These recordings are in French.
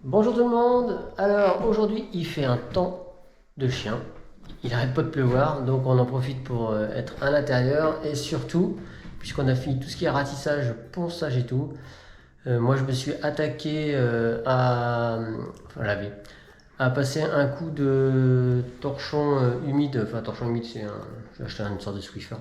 Bonjour tout le monde. Alors aujourd'hui il fait un temps de chien. Il arrête pas de pleuvoir, donc on en profite pour être à l'intérieur et surtout, puisqu'on a fini tout ce qui est ratissage, ponçage et tout, moi je me suis attaqué à passer un coup de torchon humide. Enfin torchon humide, j'ai acheté une sorte de Swiffer.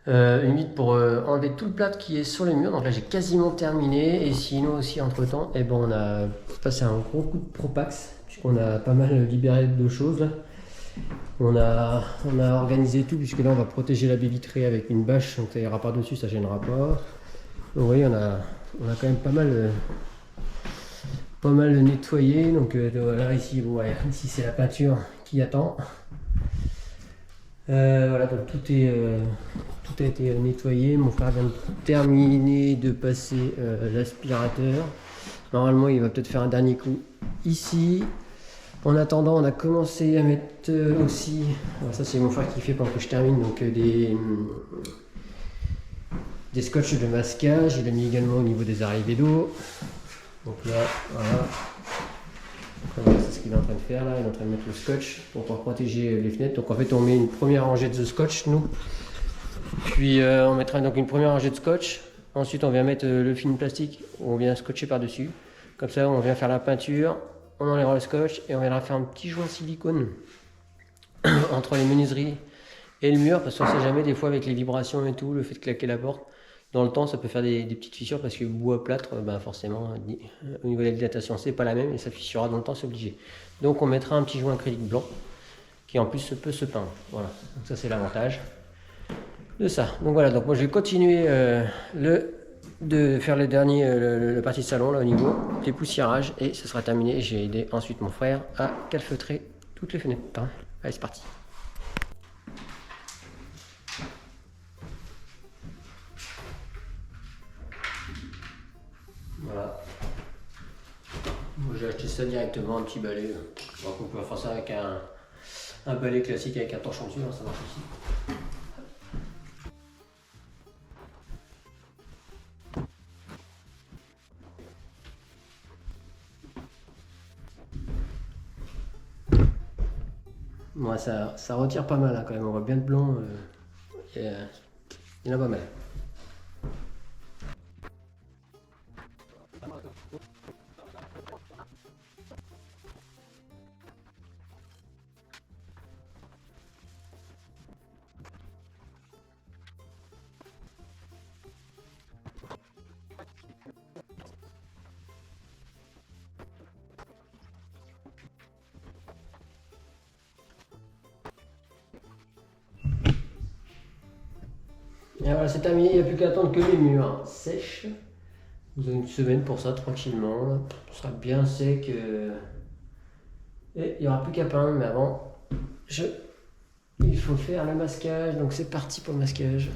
Humide pour enlever tout le plâtre qui est sur les murs. Donc là j'ai quasiment terminé. Et sinon aussi entre temps, on a passé un gros coup de Propax puisqu'on a pas mal libéré de choses là. On a organisé tout puisque là on va protéger la baie vitrée avec une bâche, donc ça ira pas dessus, ça gênera pas. Donc vous voyez on a quand même pas mal nettoyé. Donc voilà ici, ici c'est la peinture qui attend. Voilà, donc tout a été nettoyé. Mon frère vient de terminer de passer l'aspirateur. Normalement, il va peut-être faire un dernier coup ici. En attendant, on a commencé à mettre aussi. Alors ça, c'est mon frère qui fait pendant que je termine. Donc des scotch de masquage. Il a mis également au niveau des arrivées d'eau. Donc là, voilà. C'est ce qu'il est en train de faire là, il est en train de mettre le scotch pour pouvoir protéger les fenêtres. Donc en fait on met une première rangée de scotch nous, puis on mettra donc une première rangée de scotch, ensuite on vient mettre le film plastique, on vient scotcher par dessus, comme ça on vient faire la peinture, on enlèvera le scotch et on viendra faire un petit joint silicone entre les menuiseries et le mur, parce qu'on sait jamais des fois avec les vibrations et tout, le fait de claquer la porte. Dans le temps, ça peut faire des petites fissures parce que bois plâtre, forcément, au niveau de la dilatation, c'est pas la même et ça fissurera dans le temps, c'est obligé. Donc on mettra un petit joint acrylique blanc qui en plus peut se peindre. Voilà, donc ça c'est l'avantage de ça. Donc voilà, donc moi je vais continuer de faire le partie de salon là au niveau des poussiérages et ce sera terminé. J'ai aidé ensuite mon frère à calfeutrer toutes les fenêtres. Allez, c'est parti. Voilà. Moi j'ai acheté ça directement, un petit balai. Donc on peut faire ça avec un balai classique avec un torchon dessus, ça marche aussi. Moi ça retire pas mal hein, quand même, on voit bien le blanc. Il y en a pas mal. Et voilà, c'est terminé, il n'y a plus qu'à attendre que les murs sèchent. Vous avez une semaine pour ça, tranquillement. Là. Ce sera bien sec. Et il n'y aura plus qu'à peindre, mais avant, il faut faire le masquage. Donc c'est parti pour le masquage.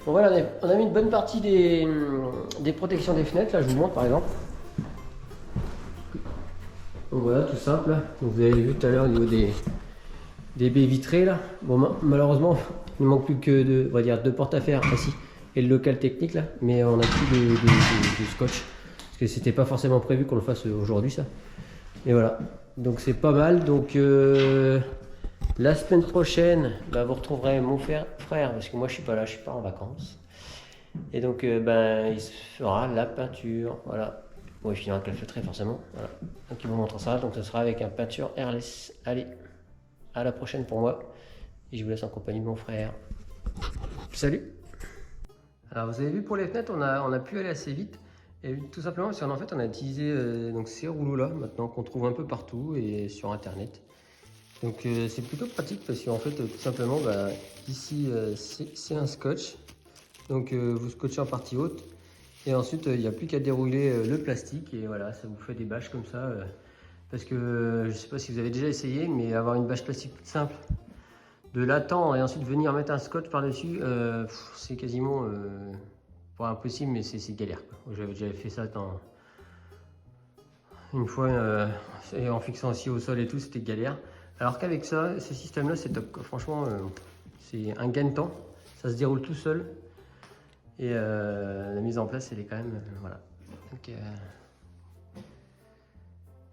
Bon voilà, on a mis une bonne partie des protections des fenêtres, là je vous montre par exemple. Donc voilà, tout simple. Donc, vous avez vu tout à l'heure au niveau des baies vitrées là. Bon, malheureusement, il ne manque plus que on va dire, deux portes à faire ici et le local technique là, mais on n'a plus de scotch parce que c'était pas forcément prévu qu'on le fasse aujourd'hui ça. Et voilà, donc c'est pas mal. Donc la semaine prochaine, bah, vous retrouverez mon frère parce que moi je suis pas là, je suis pas en vacances. Et donc ben il se fera la peinture, voilà. Bon, il finira avec la feutrée forcément, voilà. Donc il vous montre ça, donc ce sera avec un peinture airless. Allez, à la prochaine pour moi. Et je vous laisse en compagnie de mon frère. Salut. Alors vous avez vu pour les fenêtres, on a pu aller assez vite. Et tout simplement parce qu'en fait on a utilisé donc ces rouleaux là maintenant qu'on trouve un peu partout et sur internet. Donc c'est plutôt pratique parce qu'en fait tout simplement bah, ici c'est un scotch. Donc vous scotchez en partie haute et ensuite il n'y a plus qu'à dérouler le plastique et voilà, ça vous fait des bâches comme ça. Parce que je ne sais pas si vous avez déjà essayé, mais avoir une bâche plastique toute simple, de l'attendre et ensuite venir mettre un scotch par-dessus, c'est quasiment pas impossible, mais c'est galère. J'avais fait ça une fois et en fixant aussi au sol et tout, c'était galère. Alors qu'avec ça, ce système-là, c'est top. Franchement, c'est un gain de temps. Ça se déroule tout seul. Et la mise en place, elle est quand même... voilà. Donc,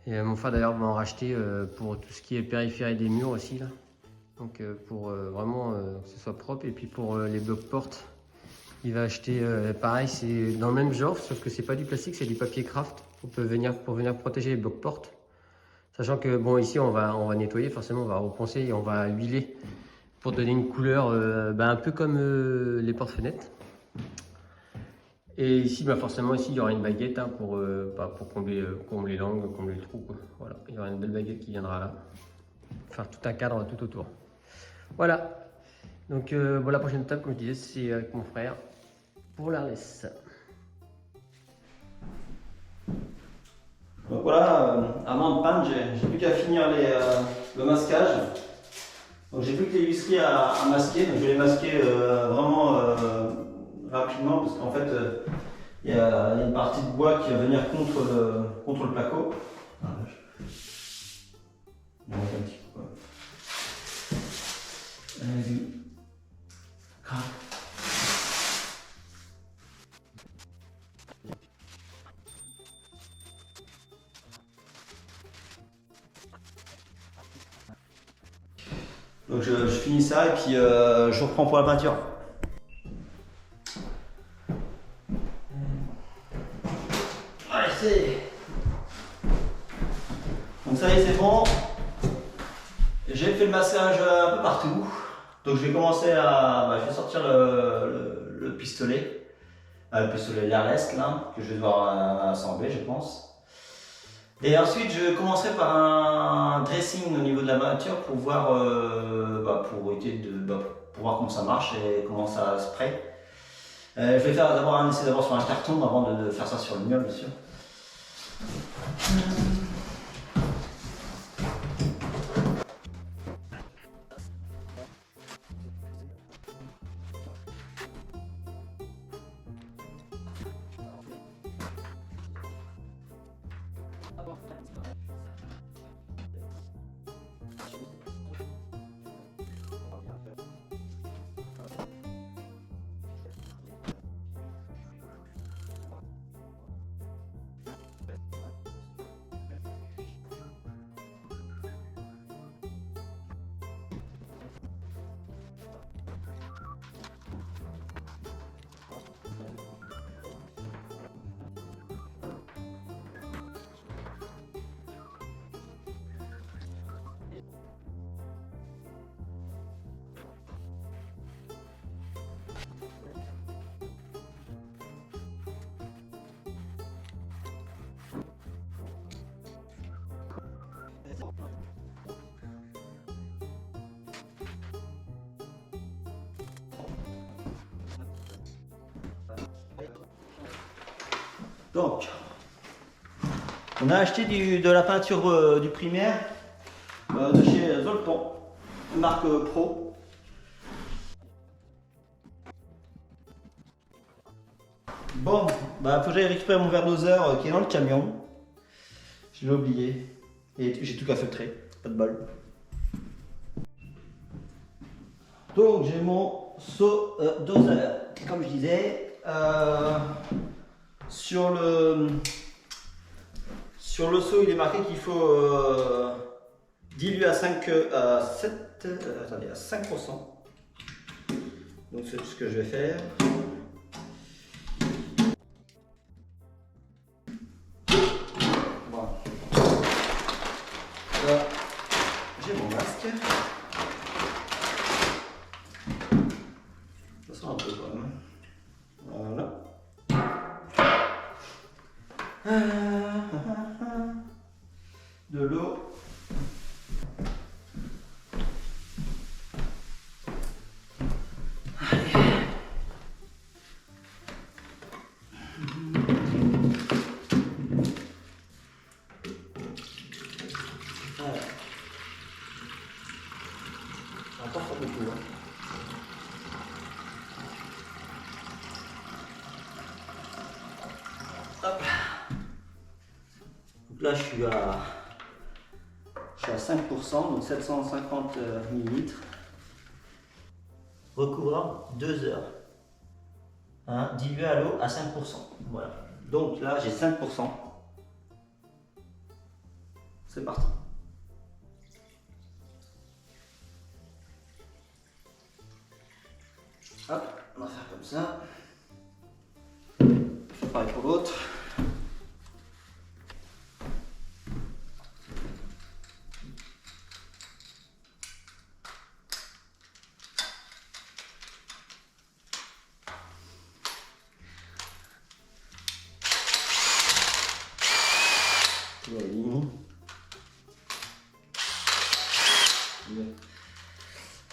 et mon frère d'ailleurs m'a en racheté pour tout ce qui est périphérie des murs aussi. Là. Donc pour vraiment que ce soit propre. Et puis pour les blocs portes, il va acheter pareil, c'est dans le même genre, sauf que c'est pas du plastique, c'est du papier craft pour venir protéger les blocs portes. Sachant que bon ici on va nettoyer, forcément on va reponcer et on va huiler pour donner une couleur un peu comme les portes-fenêtres. Et ici bah forcément ici il y aura une baguette hein, pour combler l'angle, combler le trou quoi. Voilà, il y aura une belle baguette qui viendra là. Faire tout un cadre tout autour. Voilà. Donc bon, la prochaine étape comme je disais c'est avec mon frère pour l'airless. Donc voilà, avant de peindre, j'ai plus qu'à finir le masquage. Donc j'ai plus que les huisseries à masquer, donc je vais les masquer vraiment rapidement parce qu'en fait il y a une partie de bois qui va venir contre le placo. Voilà. On va mettre un petit coup. Donc je finis ça et puis je reprends pour la peinture. Allez, c'est... Donc ça y est, c'est bon. J'ai fait le massage un peu partout. Donc je vais commencer à... je vais sortir le pistolet. Le pistolet l'airless là, que je vais devoir assembler je pense. Et ensuite je commencerai par un dressing au niveau de la peinture pour voir, pour voir comment ça marche et comment ça spray. Je vais faire d'abord un essai d'abord sur un carton avant de faire ça sur le mur bien sûr. Donc, on a acheté de la peinture du primaire de chez Zoltan, marque Pro. Bon, faut que j'aille récupérer mon verre doseur qui est dans le camion. Je l'ai oublié. Et j'ai tout qu'à feutrer, pas de bol. Donc j'ai mon seau doseur. Comme je disais, sur le seau il est marqué qu'il faut diluer à 5, attendez, à 5%. Donc c'est ce que je vais faire. Voilà. Là, j'ai mon masque. Ça sera un peu quand même. Voilà. De l'eau. Pas faire beaucoup, hein. Hop. Donc là je suis à 5%, donc 750 ml. Recouvrant 2 heures. Hein, dilué à l'eau à 5%. Voilà. Donc là j'ai 5%. C'est parti. Hop, on va faire comme ça. Je fais pareil pour l'autre.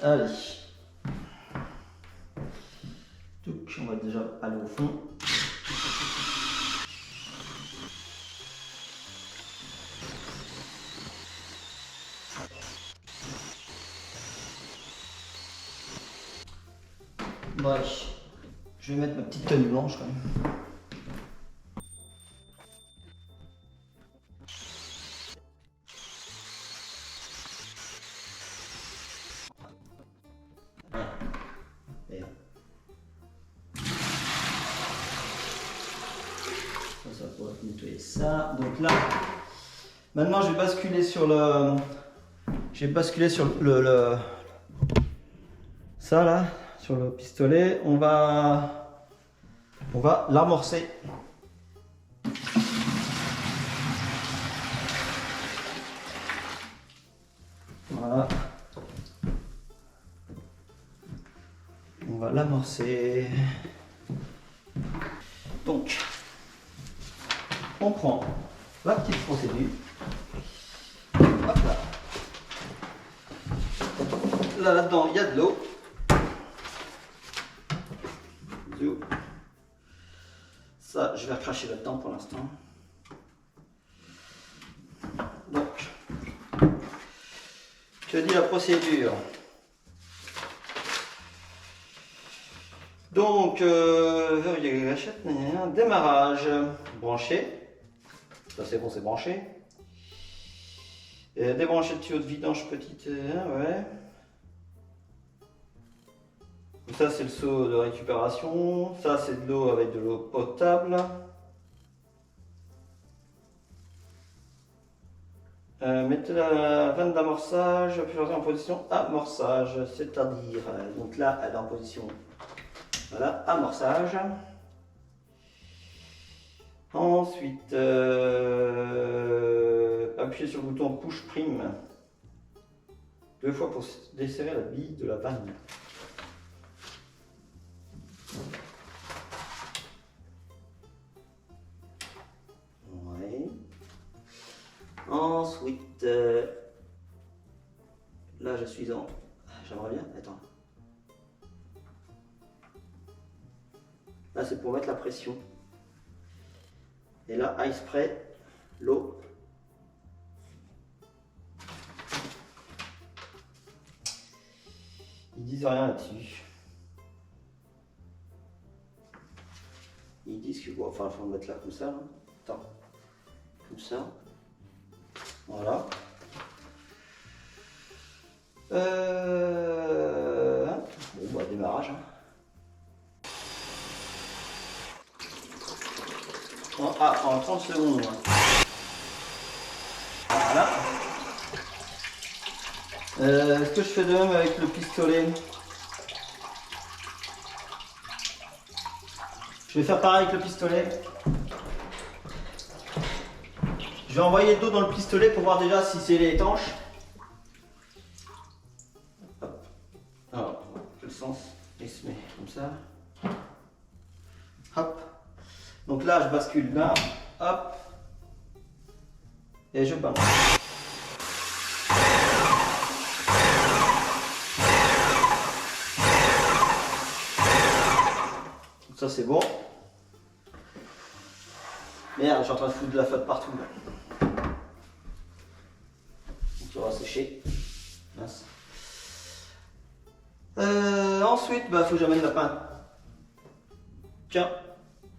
Allez. Donc, on va déjà aller au fond. Bref, je vais mettre ma petite tenue blanche quand même. Ça pourrait nettoyer ça. Donc là, maintenant je vais basculer sur le. Je vais basculer sur ça là, sur le pistolet. On va l'amorcer. Voilà. On va l'amorcer. Donc, on prend la petite procédure. Hop là. Là-dedans, il y a de l'eau. Ça, je vais recracher là-dedans pour l'instant. Donc, je dis la procédure. Donc, démarrage branché. Ça c'est bon, c'est branché. Débrancher le tuyau de vidange petite. Ouais. Ça c'est le seau de récupération. Ça c'est de l'eau avec de l'eau potable. Mettez la vanne d'amorçage en position amorçage, c'est-à-dire, donc là elle est en position, voilà, amorçage. Ensuite, appuyez sur le bouton push prime 2 fois pour desserrer la bille de la vanne. Ouais. Ensuite, là je suis en. J'aimerais bien. Attends. Là c'est pour mettre la pression. Et là, ice spray, l'eau. Ils disent rien là-dessus. Ils disent que bon, enfin, il faut le mettre là comme ça. Là. Attends. Comme ça. Voilà. En 30 secondes. Voilà. Est-ce que je fais de même avec le pistolet? Je vais faire pareil avec le pistolet. Je vais envoyer de l'eau dans le pistolet pour voir déjà si c'est étanche. Hop. Alors, quel sens? Il se met comme ça. Hop. Donc là, je bascule là. Hop. Et je balance. Ça c'est bon. Merde, je suis en train de foutre de la flotte partout là. Donc ça va sécher. Mince. Ensuite, faut que j'amène la pinte. Tiens,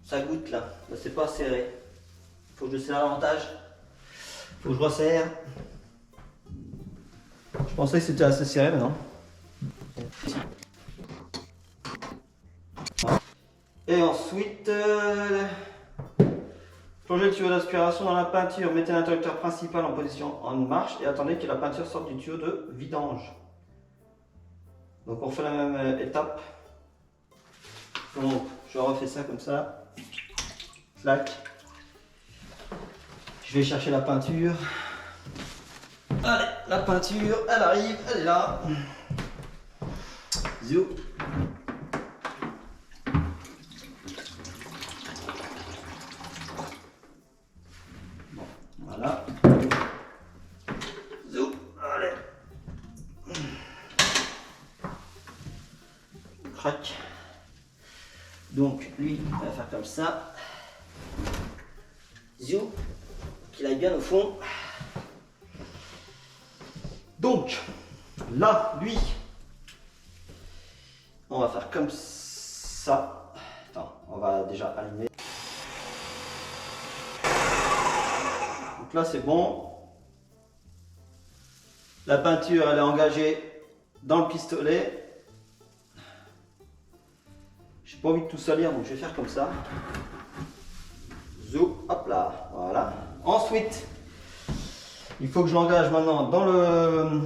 ça goûte là. Là c'est pas serré. Faut que je serre davantage. Faut que je resserre. Je pensais que c'était assez serré, mais non. Et ensuite, plongez le tuyau d'aspiration dans la peinture. Mettez l'interrupteur principal en position en marche et attendez que la peinture sorte du tuyau de vidange. Donc on fait la même étape. Donc je refais ça comme ça. Clac. Je vais chercher la peinture. Allez, la peinture, elle arrive, elle est là. Zou. Bon, voilà. Zou, allez. Crac. Donc lui, on va faire comme ça. Zou. Qu'il aille bien au fond. Donc, là, lui, on va faire comme ça. Attends, on va déjà allumer. Donc là, c'est bon. La peinture, elle est engagée dans le pistolet. J'ai pas envie de tout salir, donc je vais faire comme ça. Zou, hop là, voilà. Ensuite, il faut que je l'engage maintenant dans le...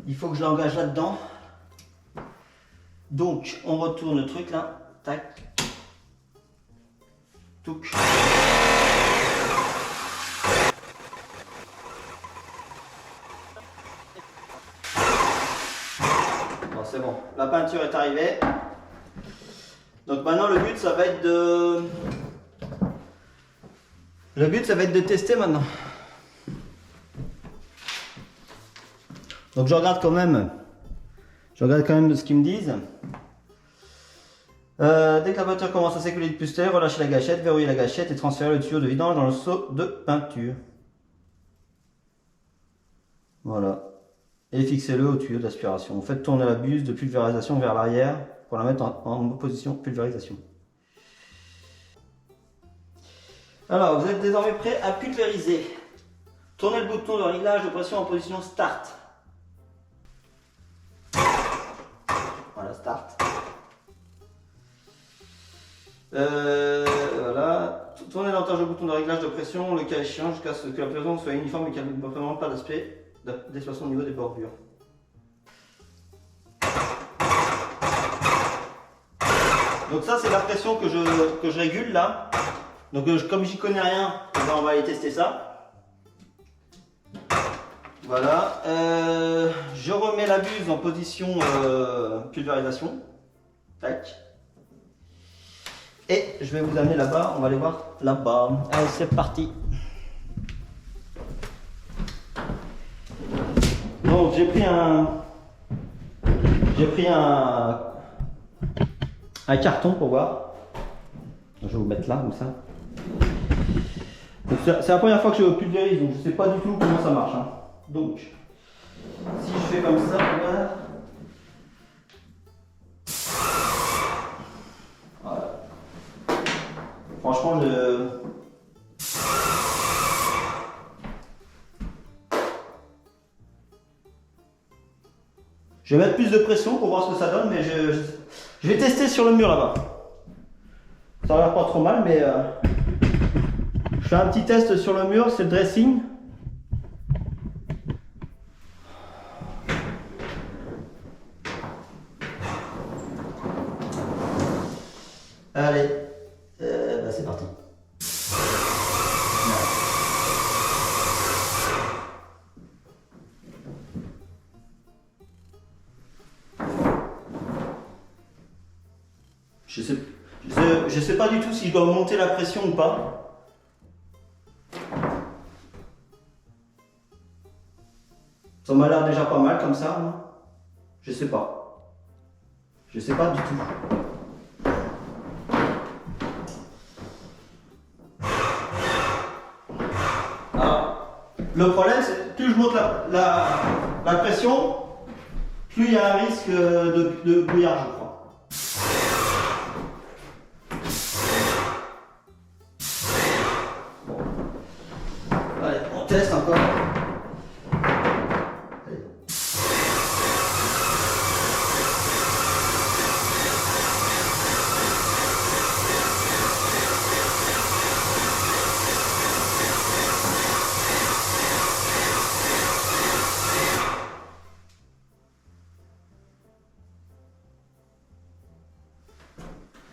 Il faut que je l'engage là-dedans. Donc, on retourne le truc là. Tac. Touc. Bon, c'est bon. La peinture est arrivée. Donc maintenant, le but, ça va être de... Le but, ça va être de tester maintenant. Donc je regarde quand même ce qu'ils me disent. Dès que la peinture commence à s'écouler du pistolet, relâchez la gâchette, verrouillez la gâchette et transférez le tuyau de vidange dans le seau de peinture. Voilà. Et fixez-le au tuyau d'aspiration. Faites tourner la buse de pulvérisation vers l'arrière pour la mettre en position pulvérisation. Alors, vous êtes désormais prêt à pulvériser. Tournez le bouton de réglage de pression en position Start. Voilà, Start. Voilà. Tournez davantage le bouton de réglage de pression, le cas échéant, jusqu'à ce que la pression soit uniforme et qu'il n'y ait vraiment pas d'espacement au niveau des bordures. Donc ça, c'est la pression que je régule là. Donc comme j'y connais rien, on va aller tester ça. Voilà. Je remets la buse en position pulvérisation. Tac. Et je vais vous amener là-bas, on va aller voir là-bas. Allez, c'est parti. Donc j'ai pris un carton pour voir. Je vais vous mettre là comme ça. C'est la première fois que je pulvérise, donc je ne sais pas du tout comment ça marche. Hein. Donc, si je fais comme ça, regarde. Voilà. Franchement, je vais mettre plus de pression pour voir ce que ça donne, mais je vais tester sur le mur là-bas. Ça a l'air pas trop mal, mais je fais un petit test sur le mur, c'est le dressing. Allez, bah c'est parti. Je sais pas du tout si je dois monter la pression ou pas. Ça m'a l'air déjà pas mal comme ça, hein. Je sais pas. Je sais pas du tout. Alors, le problème, c'est que plus je monte la pression, plus il y a un risque de brouillard, je crois. Allez, on teste encore. Allez.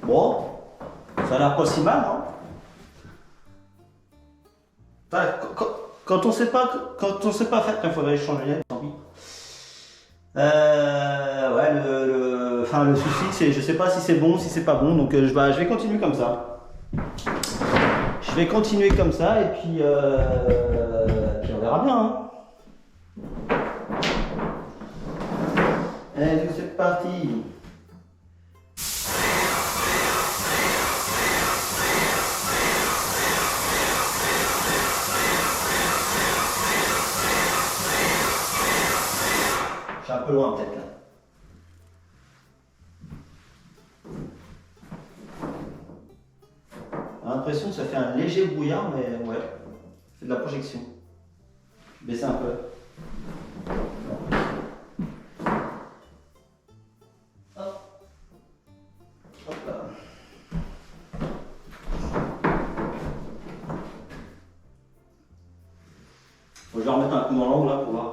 Bon, ça a l'air pas si mal, non? Quand on sait pas faire, il faudrait changer. Tant pis. Ouais, le souci, c'est je sais pas si c'est bon, si c'est pas bon, donc je vais continuer comme ça. Je vais continuer comme ça et puis on verra bien. Hein. Allez, c'est parti. Je suis un peu loin peut-être là. J'ai l'impression que ça fait un léger brouillard, mais ouais, c'est de la projection. Je vais baisser un peu. Hop. Hop là. Faut que je vais remettre un coup dans l'angle là pour voir.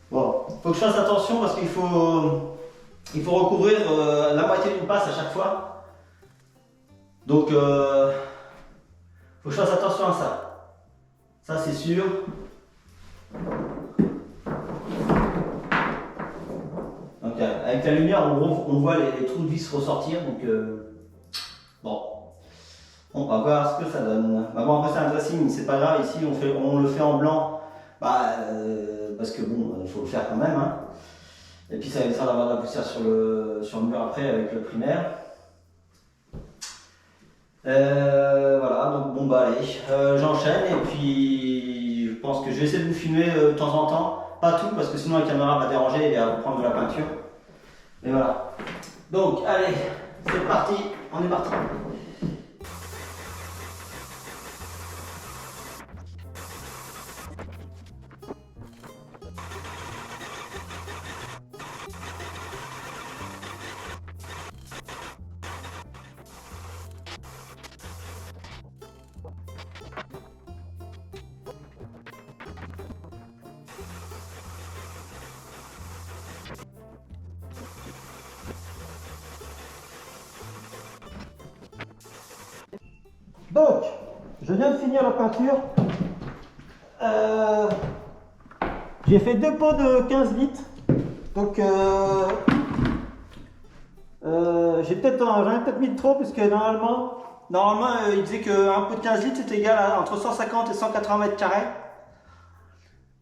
Bon, faut que je fasse attention parce qu'il faut recouvrir la moitié d'une passe à chaque fois. Donc, faut que je fasse attention à ça. Ça, c'est sûr. Donc, avec la lumière, on voit les trous de vis ressortir. Donc, bon. On va voir ce que ça donne. Bah bon, après, c'est un dressing, c'est pas grave. Ici, on le fait en blanc. Parce que bon, il faut le faire quand même. Hein. Et puis ça évitera d'avoir de la poussière sur le mur après avec le primaire. Voilà, donc bon bah allez, j'enchaîne et puis je pense que je vais essayer de vous filmer de temps en temps. Pas tout parce que sinon la caméra va déranger et va prendre de la peinture. Et voilà. Donc allez, c'est parti, on est parti. Donc, je viens de finir la peinture. J'ai fait 2 pots de 15 litres. Donc, j'en ai peut-être mis de trop, puisque normalement il disait qu'un pot de 15 litres c'était égal à entre 150 et 180 mètres carrés.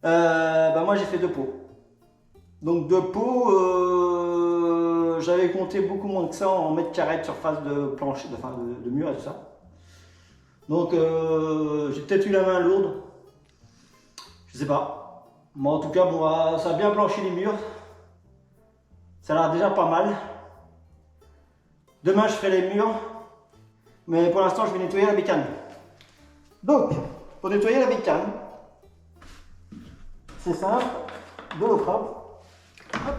Moi j'ai fait 2 pots. Donc 2 pots, j'avais compté beaucoup moins que ça en mètres carrés de surface de plancher, de mur et tout ça. Donc j'ai peut-être eu la main lourde. Je sais pas. Mais en tout cas, bon, ça a bien blanchi les murs. Ça a l'air déjà pas mal. Demain je ferai les murs. Mais pour l'instant je vais nettoyer la bécane. Donc, pour nettoyer la bécane, c'est simple. de l'eau propre. Hop là.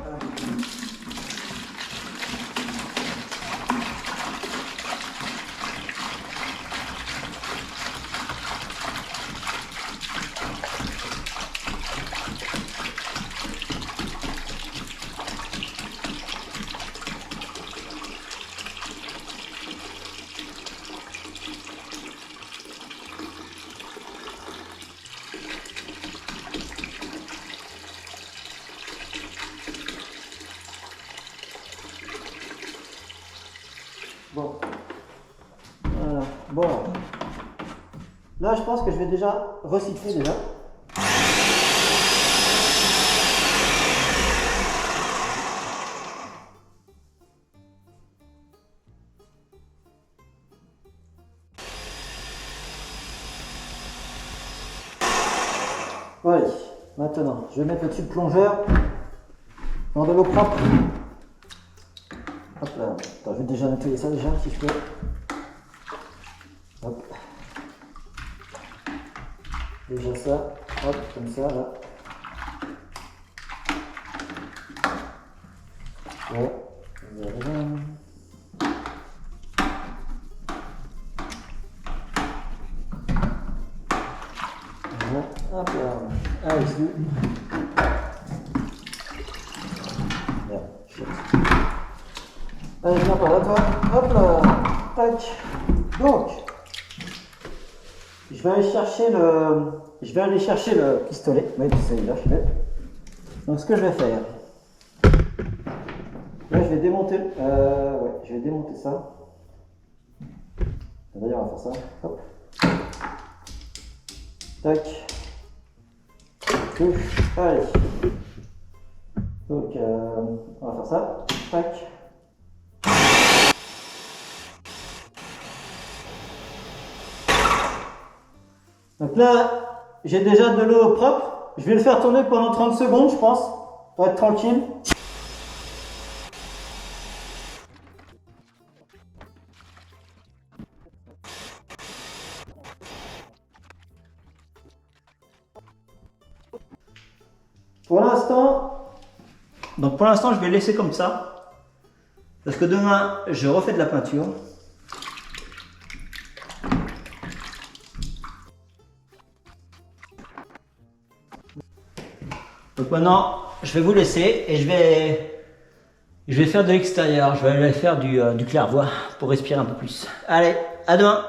Bon. Voilà. Bon. Là, je pense que je vais déjà recycler déjà. Allez, maintenant, je vais mettre au-dessus le plongeur dans de l'eau propre. Hop là, attends, je vais déjà nettoyer ça déjà, si je peux. Hop. Déjà ça, hop, comme ça, là. Ouais. Hop là. Allez, c'est bien. Allez, viens par là, toi. Hop là. Tac. Donc, je vais aller chercher le pistolet. Oui, le pistolet, là, je suis là. Donc, ce que je vais faire, là, je vais démonter. Ouais, je vais démonter ça. D'ailleurs, on va faire ça. Hop. Tac. Allez. Donc, on va faire ça. Tac. Donc là, j'ai déjà de l'eau propre. Je vais le faire tourner pendant 30 secondes, je pense, pour être tranquille. Pour l'instant, je vais laisser comme ça. Parce que demain, je refais de la peinture. Donc maintenant, je vais vous laisser et je vais faire de l'extérieur. Je vais aller faire du clairvoie pour respirer un peu plus. Allez, à demain!